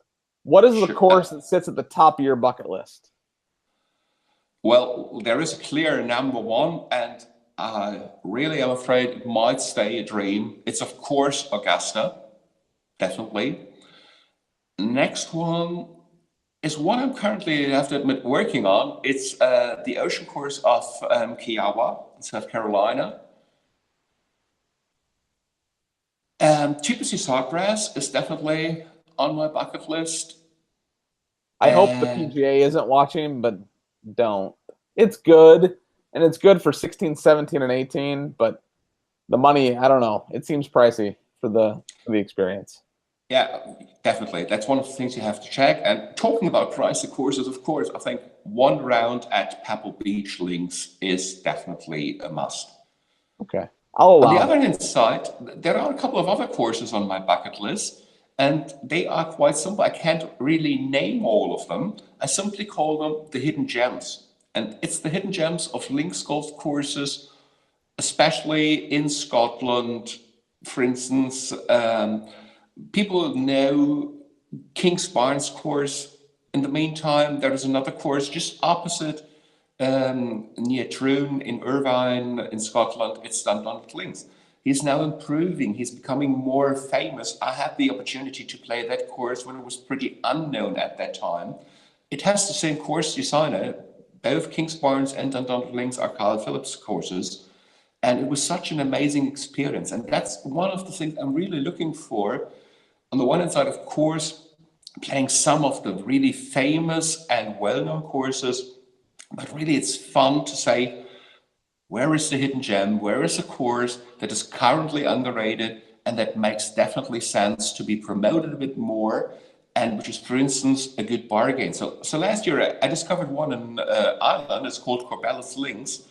What is the course that sits at the top of your bucket list? Well, there is a clear number one, and really, I'm afraid it might stay a dream. It's, of course, Augusta, definitely. Next one is one I'm currently, I have to admit, working on. It's the ocean course of Kiowa in South Carolina. Cheapest Sawgrass is definitely on my bucket list. I hope the PGA isn't watching, but don't. It's good, and it's good for 16, 17, and 18, but the money, I don't know. It seems pricey for the experience. Yeah, definitely. That's one of the things you have to check. And talking about pricey courses, of course, I think one round at Pebble Beach Links is definitely a must. Okay. On the other hand side, there are a couple of other courses on my bucket list, and they are quite simple. I can't really name all of them. I simply call them the hidden gems. And it's the hidden gems of links golf courses, especially in Scotland. For instance, people know King's Barnes course. In the meantime, there is another course just opposite near Troon in Irvine in Scotland. It's Dundonald Links. He's now improving. He's becoming more famous. I had the opportunity to play that course when it was pretty unknown at that time. It has the same course designer. Both King's Barnes and Dundonald Links are Kyle Phillips courses. And it was such an amazing experience. And that's one of the things I'm really looking for. On the one hand side, of course, playing some of the really famous and well-known courses. But really, it's fun to say, where is the hidden gem? Where is a course that is currently underrated and that makes definitely sense to be promoted a bit more, and which is, for instance, a good bargain. So last year, I discovered one in Ireland. It's called Corbelis Links.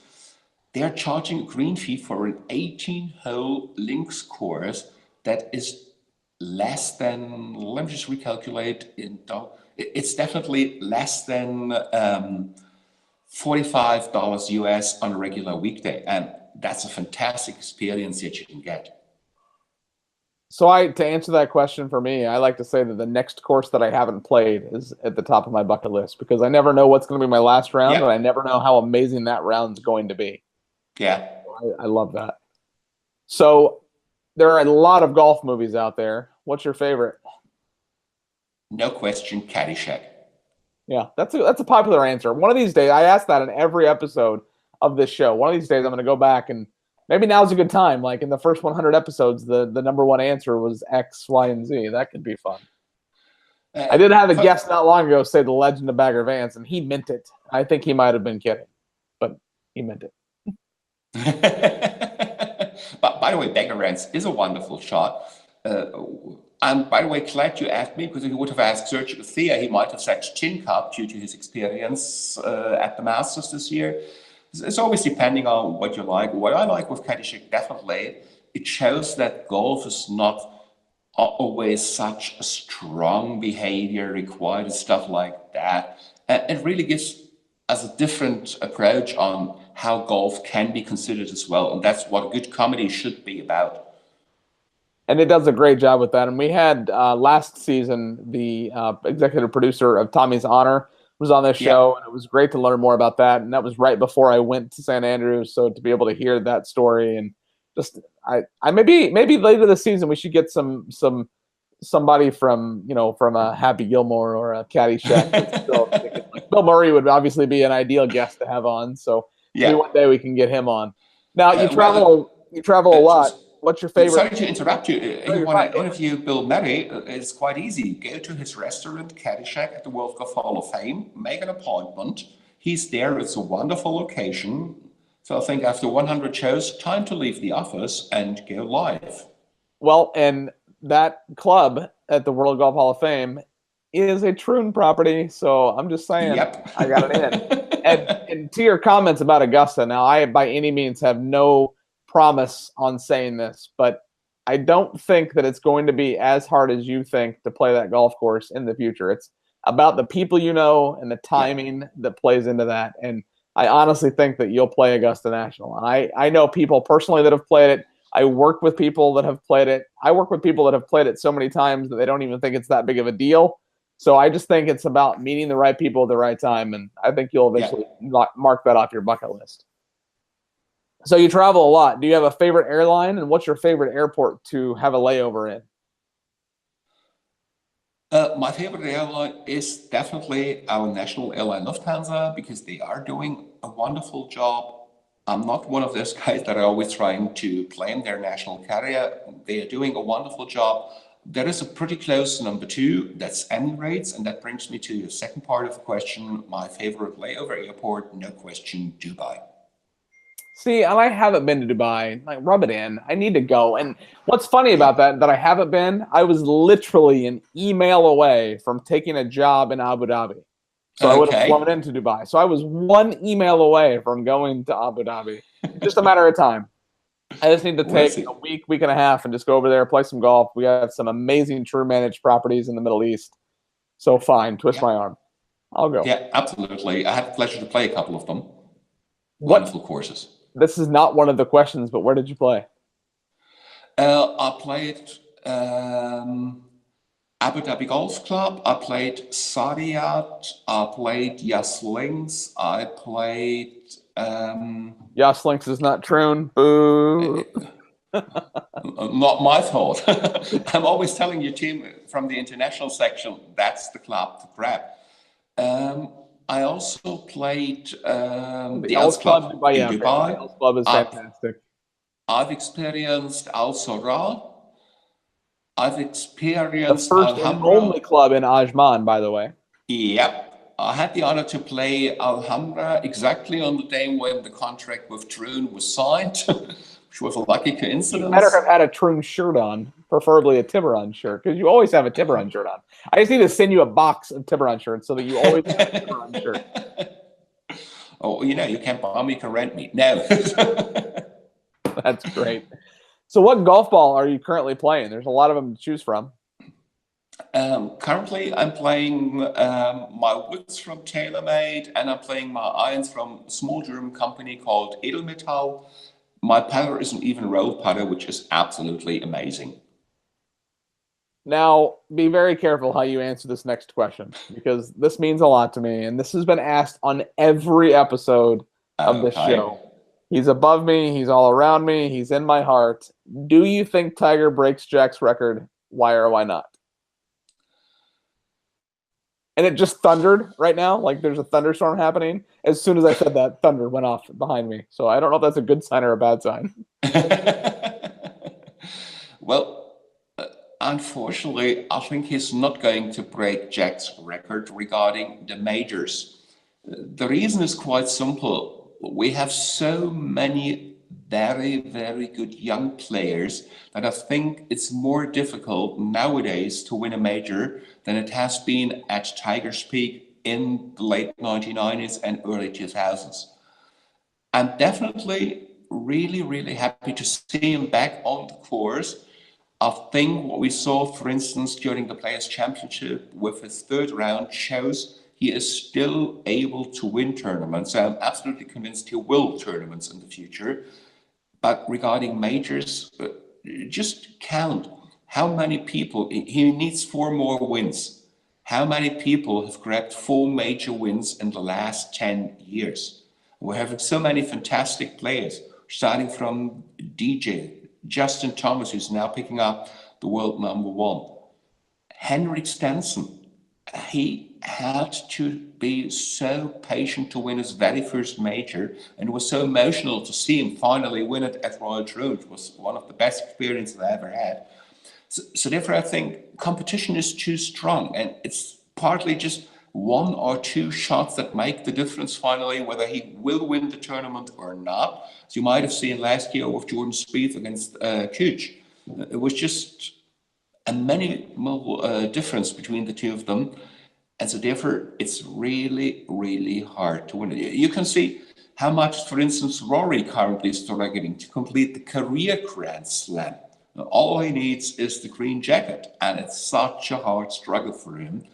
They are charging a green fee for an 18-hole links course that is less than, let me just recalculate, it's definitely less than $45 US on a regular weekday. And that's a fantastic experience that you can get. So to answer that question for me, I like to say that the next course that I haven't played is at the top of my bucket list because I never know what's going to be my last round, and I Yep. never know how amazing that round's going to be. Yeah. I love that. So there are a lot of golf movies out there. What's your favorite? No question, Caddyshack. Yeah, that's a popular answer. One of these days, I ask that in every episode of this show. One of these days, I'm going to go back and maybe now's a good time. Like in the first 100 episodes, the number one answer was X, Y, and Z. That could be fun. I did have a For- guest not long ago say The Legend of Bagger Vance, and he meant it. I think he might have been kidding, but he meant it. But by the way, Bagger Vance is a wonderful shot. I'm, by the way, glad you asked me because if you would have asked Sergio Thea, he might have said Tin Cup due to his experience at the Masters this year. It's always depending on what you like. What I like with Caddyshack, definitely, it shows that golf is not always such a strong behavior required and stuff like that. It really gives us a different approach on how golf can be considered as well. And that's what a good comedy should be about. And it does a great job with that. And we had last season the executive producer of Tommy's Honor was on this Yeah. show, and it was great to learn more about that. And that was right before I went to St. Andrews, so to be able to hear that story and just I maybe later this season we should get somebody from from a Happy Gilmore or a Caddyshack. Like Bill Murray would obviously be an ideal guest to have on. So maybe Yeah. one day we can get him on. Now you travel a lot. Just, What's your favorite? sorry to interrupt you. No, You you're want fine. to interview Bill Murray? It's quite easy. Go to his restaurant, Caddyshack, at the World Golf Hall of Fame. Make an appointment. He's there. It's a wonderful location. So I think after 100 shows, time to leave the office and go live. Well, and that club at the World Golf Hall of Fame is a Troon property, so I'm just saying Yep. I got it in. And to your comments about Augusta, now I by any means have no promise on saying this, but I don't think that it's going to be as hard as you think to play that golf course in the future. It's about the people you know and the timing that plays into that. And I honestly think that you'll play Augusta National. And I know people personally that have played it. I work with people that have played it. I work with people that have played it so many times that they don't even think it's that big of a deal. So I just think it's about meeting the right people at the right time, and I think you'll eventually mark that off your bucket list. So you travel a lot. Do you have a favorite airline, and what's your favorite airport to have a layover in? My favorite airline is definitely our national airline Lufthansa because they are doing a wonderful job. I'm not one of those guys that are always trying to claim their national carrier. They are doing a wonderful job. There is a pretty close number two, that's Emirates, and that brings me to your second part of the question. My favorite layover airport, no question, Dubai. See, and I haven't been to Dubai. Like, rub it in. I need to go. And what's funny about that I haven't been, I was literally an email away from taking a job in Abu Dhabi. So I would have flown into Dubai. So I was one email away from going to Abu Dhabi. Just a matter of time. I just need to take a week and a half and just go over there, play some golf. We have some amazing true managed properties in the Middle East. So fine, twist my arm. I'll go. Yeah, absolutely. I had the pleasure to play a couple of them. Wonderful courses. This is not one of the questions, but where did you play? I played Abu Dhabi Golf Club. I played Saadiyat. I played Yas Links. I played... Yas Links is not Troon. Boo. Not my fault. I'm always telling your team from the international section, that's the club to grab. I also played the Els Club in Dubai. The Els Club is fantastic. I've experienced Al Sorah. I've experienced the first and only club in Ajman, by the way. Yep. I had the honor to play Alhambra exactly on the day when the contract with Troon was signed, which was a lucky coincidence. You better have had a Troon shirt on, preferably a Tiburon shirt, because you always have a Tiburon shirt on. I just need to send you a box of Tiburon shirts so that you always have a Tiburon shirt. Oh, you can't buy me, you can rent me. No. That's great. So what golf ball are you currently playing? There's a lot of them to choose from. Currently, I'm playing my woods from TaylorMade, and I'm playing my irons from a small German company called Edelmetall. My putter is an even roll putter, which is absolutely amazing. Now, be very careful how you answer this next question because this means a lot to me, and this has been asked on every episode of this Okay. show. He's above me, he's all around me, he's in my heart. Do you think Tiger breaks Jack's record? Why or why not? And it just thundered right now, like there's a thunderstorm happening. As soon as I said that, thunder went off behind me. So I don't know if that's a good sign or a bad sign. Well, unfortunately, I think he's not going to break Jack's record regarding the majors. The reason is quite simple. We have so many very, very good young players that I think it's more difficult nowadays to win a major than it has been at Tiger's peak in the late 1990s and early 2000s. I'm definitely really, really happy to see him back on the course. I think what we saw, for instance, during the Players' Championship with his third round shows he is still able to win tournaments. I'm absolutely convinced he will tournaments in the future. But regarding majors, just count how many people, he needs 4 more wins. How many people have grabbed 4 major wins in the last 10 years? We're having so many fantastic players, starting from DJ, Justin Thomas, who's now picking up the world #1. Henrik Stenson, he had to be so patient to win his very first major, and it was so emotional to see him finally win it at Royal Troon. It was one of the best experiences I ever had. So therefore, I think competition is too strong, and it's partly just 1 or 2 shots that make the difference finally, whether he will win the tournament or not. As you might have seen last year with Jordan Spieth against Kuch. It was just a minimal difference between the two of them. And so therefore, it's really, really hard to win it. You can see how much, for instance, Rory currently is struggling to complete the career Grand Slam. All he needs is the green jacket, and it's such a hard struggle for him.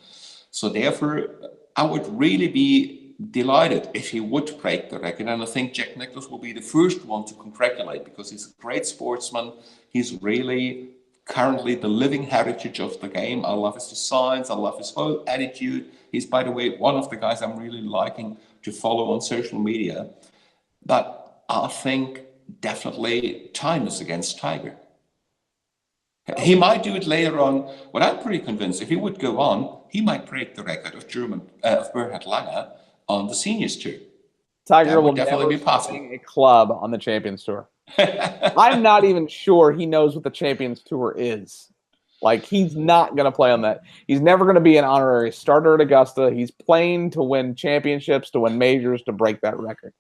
So therefore, I would really be delighted if he would break the record. And I think Jack Nicklaus will be the first one to congratulate because he's a great sportsman. He's really currently the living heritage of the game. I love his designs. I love his whole attitude. He's, by the way, one of the guys I'm really liking to follow on social media. But I think definitely time is against Tiger. He might do it later on, but I'm pretty convinced if he would go on, he might break the record of Bernhard Langer on the seniors tour. Tiger will definitely be possible. A club on the Champions Tour. I'm not even sure he knows what the Champions Tour is. Like, he's not going to play on that. He's never going to be an honorary starter at Augusta. He's playing to win championships, to win majors, to break that record.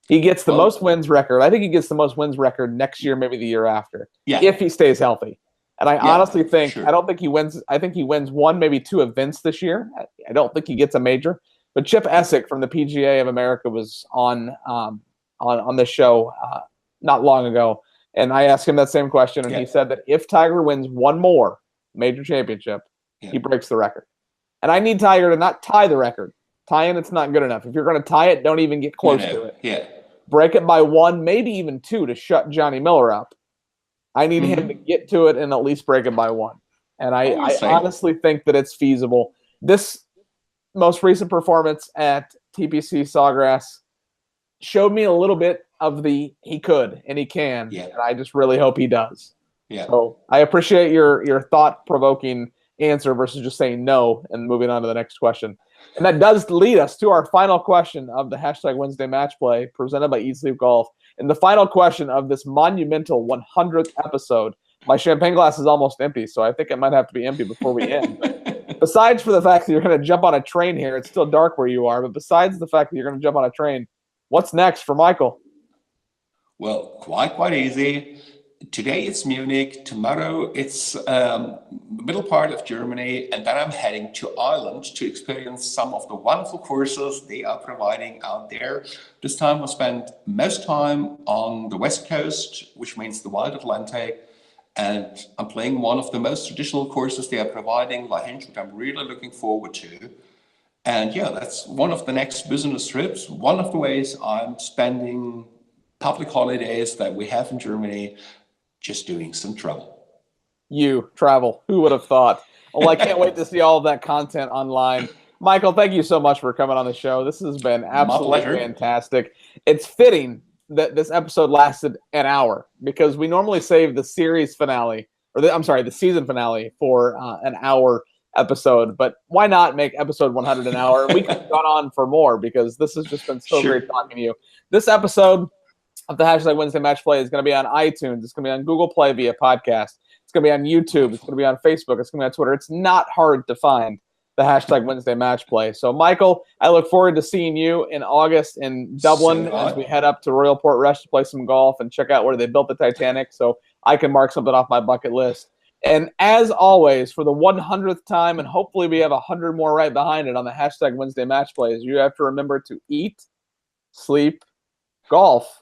He gets the most wins record. I think he gets the most wins record next year, maybe the year after, if he stays healthy. And I honestly think, I don't think he wins. I think he wins 1, maybe 2 events this year. I don't think he gets a major. But Chip Essick from the PGA of America was on this show not long ago, and I asked him that same question, and he said that if Tiger wins 1 more major championship, he breaks the record. And I need Tiger to not tie the record. Tying it's not good enough. If you're going to tie it, don't even get close to it. Break it by 1, maybe even 2 to shut Johnny Miller up. I need him to get to it and at least break it by 1. And I honestly think that it's feasible. This most recent performance at TPC Sawgrass showed me a little bit of the he could and he can. And I just really hope he does. So I appreciate your thought-provoking answer versus just saying no and moving on to the next question. And that does lead us to our final question of the hashtag Wednesday Match Play presented by Eat Sleep Golf. And the final question of this monumental 100th episode. My champagne glass is almost empty, so I think it might have to be empty before we end. Besides for the fact that you're going to jump on a train here, it's still dark where you are, but besides the fact that you're going to jump on a train, what's next for Michael? Well, quite easy. Today it's Munich, tomorrow it's middle part of Germany, and then I'm heading to Ireland to experience some of the wonderful courses they are providing out there. This time I'll spend most time on the West Coast, which means the Wild Atlantic, and I'm playing one of the most traditional courses they are providing, La Hinch, which I'm really looking forward to. And yeah, that's one of the next business trips. One of the ways I'm spending public holidays that we have in Germany, just doing some travel. you travel. Who would have thought? Well, I can't wait to see all of that content online. Michael, thank you so much for coming on the show. This has been absolutely fantastic. It's fitting that this episode lasted an hour because we normally save the series finale, or the season finale for an hour episode. But why not make episode 100 an hour? We could have gone on for more because this has just been so great talking to you. This episode of the Hashtag Wednesday Match Play is going to be on iTunes. It's going to be on Google Play via podcast. It's going to be on YouTube. It's going to be on Facebook. It's going to be on Twitter. It's not hard to find the Hashtag Wednesday Match Play. So, Michael, I look forward to seeing you in August in Dublin as we head up to Royal Portrush to play some golf and check out where they built the Titanic so I can mark something off my bucket list. And as always, for the 100th time, and hopefully we have 100 more right behind it on the Hashtag Wednesday Match Plays, you have to remember to eat, sleep, golf,